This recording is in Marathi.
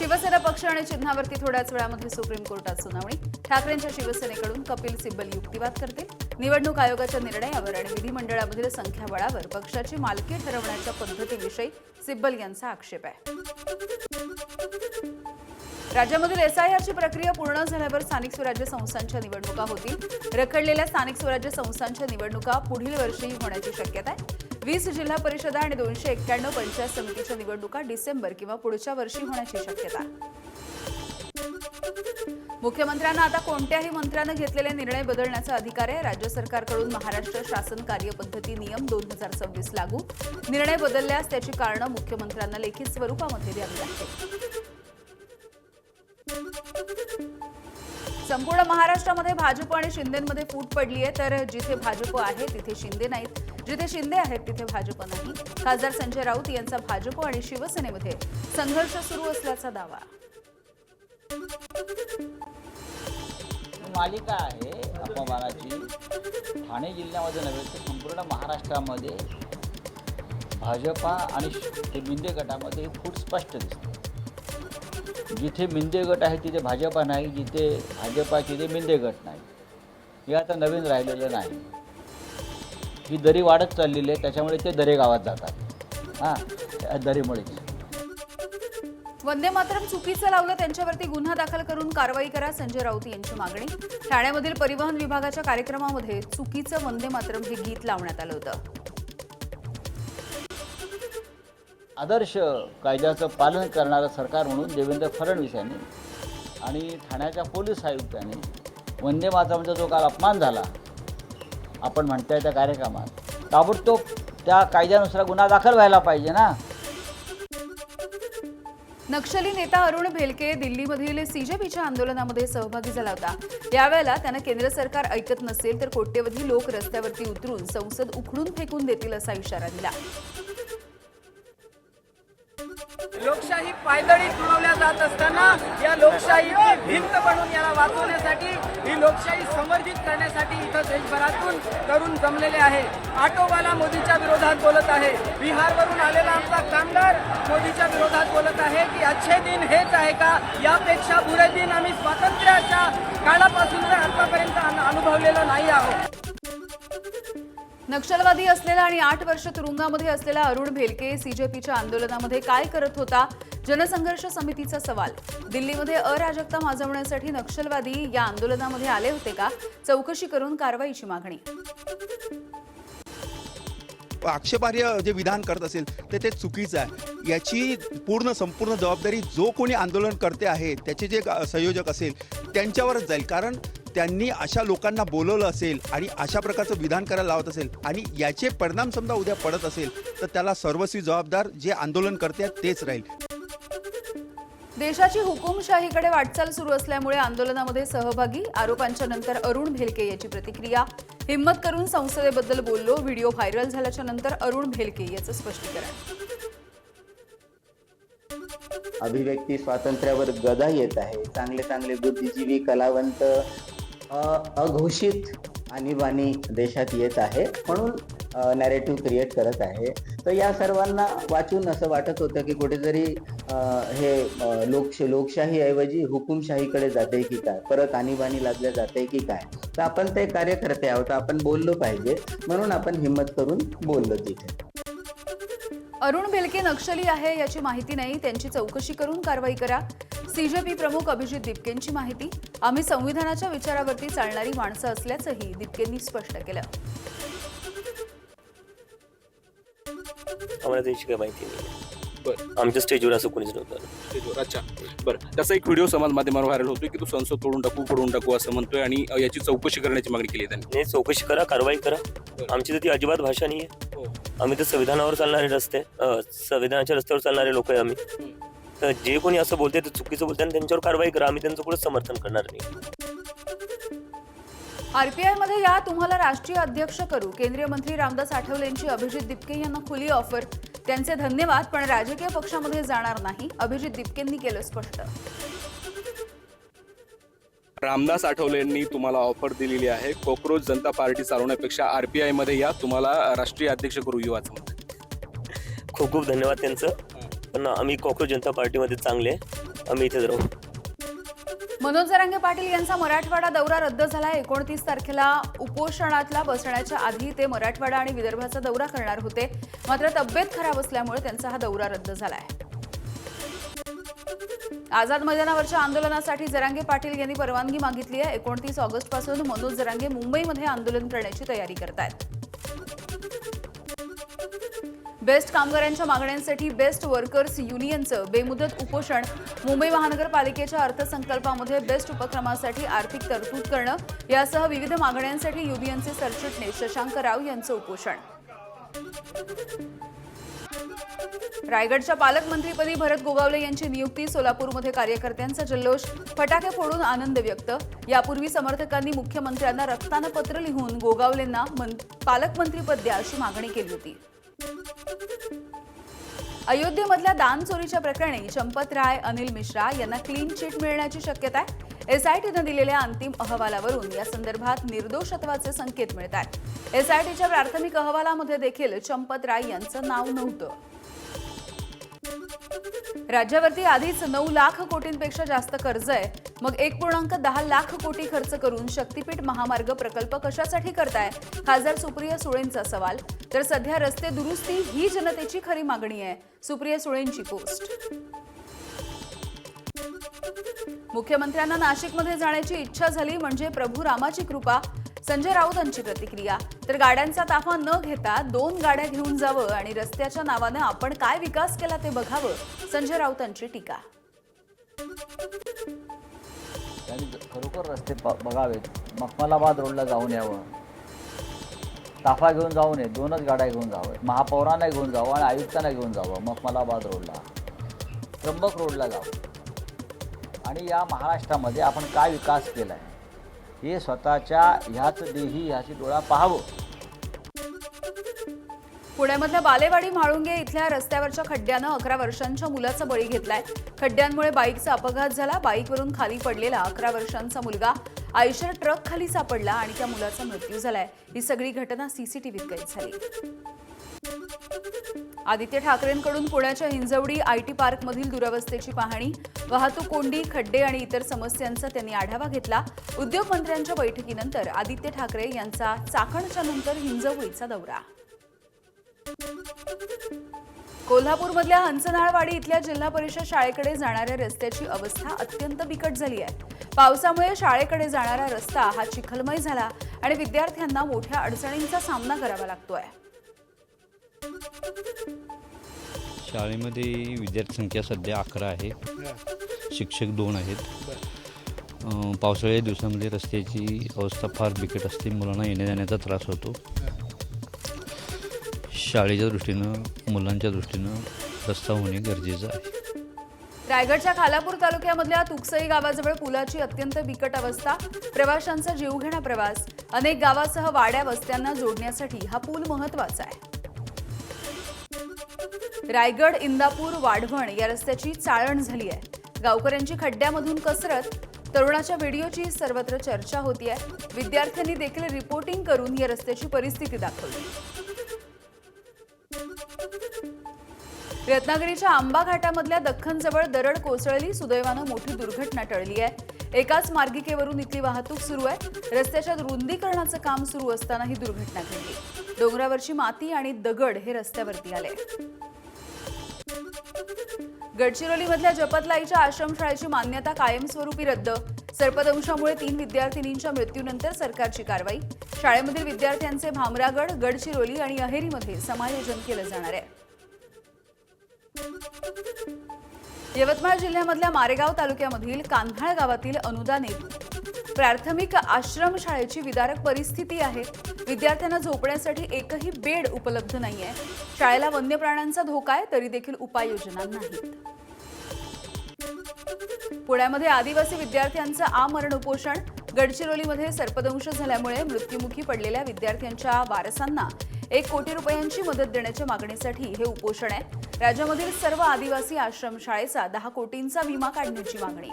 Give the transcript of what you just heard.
शिवसेना पक्ष आणि चिन्हावरती थोड्याच वेळामध्ये सुप्रीम कोर्टात सुनावणी। ठाकरेंच्या शिवसेनेकडून कपिल सिब्बल युक्तिवाद करतील। निवडणूक आयोगाच्या निर्णयावर आणि विधिमंडळामधील संख्याबळावर पक्षाची मालकी ठरवण्याच्या पद्धतीविषयी सिब्बल यांचा आक्षेप आहे। राज्यामधील एसआयआरची प्रक्रिया पूर्ण झाल्यावर स्थानिक स्वराज्य संस्थांच्या निवडणुका होतील। रखडलेल्या स्थानिक स्वराज्य संस्थांच्या निवडणुका पुढील वर्षी होण्याची शक्यता आहे। 20 जिल्हा परिषदा आणि 291 पंचायत समितीच्या निवडणुका डिसेंबर किंवा पुढच्या वर्षी होण्याची शक्यता आहे। मुख्यमंत्र्यांना आता कोणत्याही मंत्र्याने घेतलेले निर्णय बदलण्याचा अधिकार आहे। राज्य सरकारकडून महाराष्ट्र शासन कार्यपद्धती नियम 2026 लागू। निर्णय बदलल्यास त्याची कारणं मुख्यमंत्र्यांना लेखी स्वरूपामध्ये द्यावी लागतील। संपूर्ण महाराष्ट्रामध्ये भाजप आणि शिंदेमध्ये फूट पडली आहे, तर जिथे भाजप आहे तिथे शिंदे नाहीत, जिथे शिंदे आहेत तिथे भाजप नाही। खासदार संजय राऊत यांचा भाजप आणि शिवसेनेमध्ये संघर्ष सुरू असल्याचा दावा। मालिका आहे अपमानाची। ठाणे जिल्ह्यामध्ये नव्हे तर संपूर्ण महाराष्ट्रामध्ये भाजपा आणि मिंदे गटामध्ये फूट स्पष्ट दिसते। जिथे मिंदे गट आहे तिथे भाजपा नाही, जिथे भाजपा तिथे मिंदे गट नाही। हे आता नवीन राहिलेलं नाही। ही दरी वाढत चाललेली आहे, त्याच्यामुळे ते दरे गावात जातात। त्या दरीमुळेच वंदे मातरम चुकीचं लावलं त्यांच्यावरती गुन्हा दाखल करून कारवाई करा, संजय राऊत यांची मागणी। ठाण्यामधील परिवहन विभागाच्या कार्यक्रमामध्ये चुकीचं वंदे मातरम हे गीत लावण्यात आलं होतं। आदर्श कायद्याचं पालन करणारं सरकार म्हणून देवेंद्र फडणवीस यांनी आणि ठाण्याच्या पोलीस आयुक्तांनी वंदे मातरमचा जो काल अपमान झाला आपण म्हणताय त्या कार्यक्रमात, ताबडतोब त्या कायद्यानुसार गुन्हा दाखल व्हायला पाहिजे ना। नक्षली नेता अरुण भेलके दिल्लीमधील सीजेपीच्या आंदोलनामध्ये सहभागी झाला होता। यावेळेला त्यानं केंद्र सरकार ऐकत नसेल तर कोट्यवधी लोक रस्त्यावरती उतरून संसद उखडून फेकून देतील असा इशारा दिला। लोकशाही पायदळी तुडवल्या जात असताना या लोकशाहीची भिंत बनून याला वाचवण्यासाठी, ही लोकशाही समर्थित करण्यासाठी इथं देशभरातून तरुण जमलेले आहे। ऑटोवाला मोदीच्या विरोधात बोलत आहे, बिहारवरून आलेला आमचा कामगार मोदीच्या विरोधात बोलत आहे की अच्छे दिन हेच आहे का, यापेक्षा बुरे दिन आम्ही स्वातंत्र्याच्या काळापासून आतापर्यंत अनुभवलेलं नाही आहोत। नक्षलवादी असलेला आणि 8 वर्ष तुरुंगामध्ये असलेला अरुण भेलके सीजेपीच्या आंदोलनामध्ये काय करत होता? जनसंघर्ष समितीचा सवाल। दिल्लीमध्ये अराजकता माजवण्यासाठी नक्षलवादी या आंदोलनामध्ये आले होते का? चौकशी करून कारवाईची मागणी। आक्षेपार्ह जे विधान करत असेल ते चुकीचं आहे। याची संपूर्ण जबाबदारी जो कोणी आंदोलन करते आहे त्याचे जे संयोजक असेल त्यांच्यावरच जाईल, कारण त्यांनी अशा लोकांना बोलवलं असेल आणि अशा प्रकारचं विधान करायला लावत असेल आणि याचे परिणाम समजा उद्या पडत असेल तर त्याला सर्वस्वी जबाबदार जे आंदोलन करते तेच राहील। देशाची हुकुमशाहीकडे वाटचाल सुरू असल्यामुळे आंदोलनामध्ये सहभागी आरोपांच्या नंतर अरुण भेलके याची प्रतिक्रिया। हिम्मत करून संसदेबद्दल बोललो, व्हिडिओ व्हायरल झाल्याच्या नंतर अरुण भेलके याचं स्पष्टीकरण। अभिव्यक्ती स्वातंत्र्यावर गदा येत आहे। चांगले चांगले बुद्धिजीवी कलावंत अघोषित आणीबाणी देशात येत आहे, म्हणून नॅरेटिव्ह क्रिएट करत आहे। तर या सर्वांना वाचून असं वाटत होतं की कुठेतरी हे लोकशाही ऐवजी हुकुमशाहीकडे जाते की काय, परत आणीबाणी लागल्या जाते की काय। तर आपण ते कार्यकर्ते आहोत, आपण बोललो पाहिजे, म्हणून आपण हिम्मत करून बोललो तिथे। अरुण भेलके नक्षली आहे याची माहिती नाही, त्यांची चौकशी करून कारवाई करा। सीजेपी प्रमुख अभिजित दिपकेंची माहिती। आम्ही संविधानाच्या विचारावरती चालणारी माणसं असल्याचंही दिपकेंनी स्पष्ट केलं। आम्हाला त्याची काही माहिती नाही। आमच्या स्टेजवर असं कोणीच नव्हतं। स्टेजवर अच्छा बरं। त्याचा एक व्हिडिओ समाज माध्यमांवर व्हायरल होतोय की तू संसद तोडून टाकू असं म्हणतोय आणि याची चौकशी करण्याची मागणी केली त्यांनी। नाही, चौकशी करा, कारवाई करा। आमची तर ती अजिबात भाषा नाही आहे। आम्ही तर संविधानावर चालणारे संविधानाच्या रस्त्यावर चालणारे लोक आहे आम्ही। तर जे कोणी असं बोलते ते चुकीचं बोलते आणि त्यांच्यावर कारवाई करा, आम्ही त्यांचं पुढे समर्थन करणार नाही। आरपीआय मध्ये या, तुम्हाला राष्ट्रीय अध्यक्ष करू। केंद्रीय मंत्री रामदास आठवलेंची अभिजित दिपके यांना खुली ऑफर। त्यांचे धन्यवाद, पण राजकीय पक्षामध्ये जाणार नाही, अभिजित दिपकेंनी केलं स्पष्ट। रामदास आठवलेंनी तुम्हाला ऑफर दिलेली आहे, कॉकरोच जनता पार्टी चालवण्यापेक्षा आरपीआय मध्ये या, तुम्हाला राष्ट्रीय अध्यक्ष करू युवाचं म्हणतात। खूप खूप धन्यवाद त्यांचं, पण आम्ही कॉकरोच जनता पार्टीमध्ये चांगले आम्ही इथेच राहू. मनोज जरांगे पाटील यांचा मराठवाडा दौरा रद्द झाला. 29 तारखेला उपोषणातला बसण्याच्या आधी ते मराठवाडा आणि विदर्भाचा दौरा करणार होते. मात्र तब्येत खराब असल्यामुळे त्यांचा हा दौरा रद्द झाला आहे. आझाद मैदानावरच्या आंदोलनासाठी जरांगे पाटील यांनी परवानगी मागितली आहे. 29 ऑगस्टपासून मनोज जरांगे मुंबईमध्ये आंदोलन करण्याची तयारी करतायत. बेस्ट कामगारांच्या मागण्यांसाठी बेस्ट वर्कर्स युनियनचं बेमुदत उपोषण. मुंबई महानगरपालिकेच्या अर्थसंकल्पामध्ये बेस्ट उपक्रमासाठी आर्थिक तरतूद करणं यासह विविध मागण्यांसाठी युनियनचे सरचिटणीस शशांक राव यांचं उपोषण. रायगडच्या पालकमंत्रीपदी भरत गोगावले यांची नियुक्ती. सोलापूरमध्ये कार्यकर्त्यांचा जल्लोष, फटाके फोडून आनंद व्यक्त. यापूर्वी समर्थकांनी मुख्यमंत्र्यांना रक्तानं पत्र लिहून गोगावलेंना पालकमंत्रीपद द्या अशी मागणी केली होती. अयोध्येमधल्या दान चोरीच्या प्रकरणी चंपत राय, अनिल मिश्रा यांना क्लीन चिट मिळण्याची शक्यता आहे. एसआयटीनं दिलेल्या अंतिम अहवालावरून या संदर्भात निर्दोषत्वाचे संकेत मिळत आहेत. एसआयटीच्या प्राथमिक अहवालामध्ये देखील चंपत राय यांचं नाव नव्हतं. राज्यावरती आधीच 9 लाख कोटींपेक्षा जास्त कर्ज आहे. मग 1.10 लाख कोटी खर्च करून शक्तीपीठ महामार्ग प्रकल्प कशासाठी करताय? खासदार सुप्रिया सुळेंचा सवाल. तर सध्या रस्ते दुरुस्ती ही जनतेची खरी मागणी आहे. सुप्रिया सुळेंची पोस्ट. मुख्यमंत्र्यांना नाशिकमध्ये जाण्याची इच्छा झाली म्हणजे प्रभू रामाची कृपा. संजय राऊतांची प्रतिक्रिया. तर गाड्यांचा ताफा न घेता 2 गाड्या घेऊन जावं आणि रस्त्याच्या नावानं आपण काय विकास केला ते बघावं. संजय राऊतांची टीका. त्यांनी खरोखर रस्ते बघावेत. मखमलाबाद रोडला जाऊन यावं, ताफा घेऊन जाऊ नये, 2च गाड्या घेऊन जावं. महापौरांना घेऊन जावं आणि आयुक्तांना घेऊन जावं. मखमलाबाद रोडला, त्र्यंबक रोडला जावं आणि या महाराष्ट्रामध्ये आपण काय विकास केला आहे हे स्वतःच्या ह्याच देही ह्याची डोळा पाहावं. पुण्यामधल्या बालेवाडी म्हाळुंगे इथल्या रस्त्यावरच्या खड्ड्यानं 11 वर्षांच्या मुलाचा बळी घेतलाय. खड्ड्यांमुळे बाईकचा अपघात झाला. बाईकवरून खाली पडलेला 11 वर्षांचा मुलगा आयशर ट्रक खाली सापडला आणि त्या मुलाचा मृत्यू झालाय. ही सगळी घटना सीसीटीव्हीत कैद झाली. आदित्य ठाकरेंकडून पुण्याच्या हिंजवडी आयटी पार्कमधील दुरवस्थेची पाहणी. वाहतूक कोंडी, खड्डे आणि इतर समस्यांचा त्यांनी आढावा घेतला. उद्योगमंत्र्यांच्या बैठकीनंतर आदित्य ठाकरे यांचा चाकणच्या नंतर हिंजवडीचा दौरा. कोल्हापूरमधल्या हंसनाळवाडी इथल्या जिल्हा परिषद शाळेकडे जाणाऱ्या रस्त्याची अवस्था अत्यंत बिकट झाली आहे. पावसामुळे शाळेकडे जाणारा रस्ता हा चिखलमय झाला आणि विद्यार्थ्यांना मोठ्या अडचणींचा सामना करावा लागतोय. शाळेमध्ये विद्यार्थी संख्या सध्या 11 आहे. शिक्षक 2 आहेत. पावसाळ्या दिवसामध्ये रस्त्याची अवस्था फार बिकट असते. मुलांना येण्या जाण्याचा त्रास होतो. शाळेच्या दृष्टीनं, मुलांच्या दृष्टीनं रस्ता होणे गरजेचं आहे. रायगडच्या खालापूर तालुक्यामधल्या तुकसई गावाजवळ पुलाची अत्यंत बिकट अवस्था. प्रवाशांचा जीवघेणा प्रवास. अनेक गावासह वाड्या वस्त्यांना जोडण्यासाठी हा पूल महत्त्वाचा आहे. रायगड, इंदापूर, वाढवण या रस्त्याची चाळण झाली आहे. गावकऱ्यांची खड्ड्यामधून कसरत. तरुणाच्या व्हिडिओची सर्वत्र चर्चा होती आहे. विद्यार्थ्यांनी देखील रिपोर्टिंग करून या रस्त्याची परिस्थिती दाखवली. रत्नागिरीच्या आंबा घाटामधल्या दख्खनजवळ दरड कोसळली. सुदैवानं मोठी दुर्घटना टळली आहे. एकाच मार्गिकेवरून इथली वाहतूक सुरू आहे. रस्त्याच्या रुंदीकरणाचं काम सुरू असताना ही दुर्घटना घडली. डोंगरावरची माती आणि दगड हे रस्त्यावरती आले. गडचिरोलीमधल्या जपतलाईच्या आश्रमशाळेची मान्यता कायमस्वरूपी रद्द. सर्पदंशामुळे 3 विद्यार्थिनींच्या मृत्यूनंतर सरकारची कारवाई. शाळेमधील विद्यार्थ्यांचे भामरागड, गडचिरोली आणि अहेरीमध्ये समायोजन केलं जाणार आहे. यवतमाळ जिल्ह्यामधल्या मारेगाव तालुक्यामधील कान्हाळ गावातील अनुदानित प्राथमिक आश्रमशाळेची विदारक परिस्थिती आहे. विद्यार्थ्यांना झोपण्यासाठी एकही बेड उपलब्ध नाहीये. शाळेला वन्य प्राण्यांचा धोका आहे तरी देखील उपाययोजना नाहीत. पुण्यामध्ये आदिवासी विद्यार्थ्यांचं आमरण उपोषण. गडचिरोलीमध्ये सर्पदंश झाल्यामुळे मृत्युमुखी पडलेल्या विद्यार्थ्यांच्या वारसांना 1 कोटी रुपयांची मदत देण्याच्या मागणीसाठी हे उपोषण आहे. राज्यामधील सर्व आदिवासी आश्रमशाळेचा 10 कोटींचा विमा काढण्याची मागणी आहे.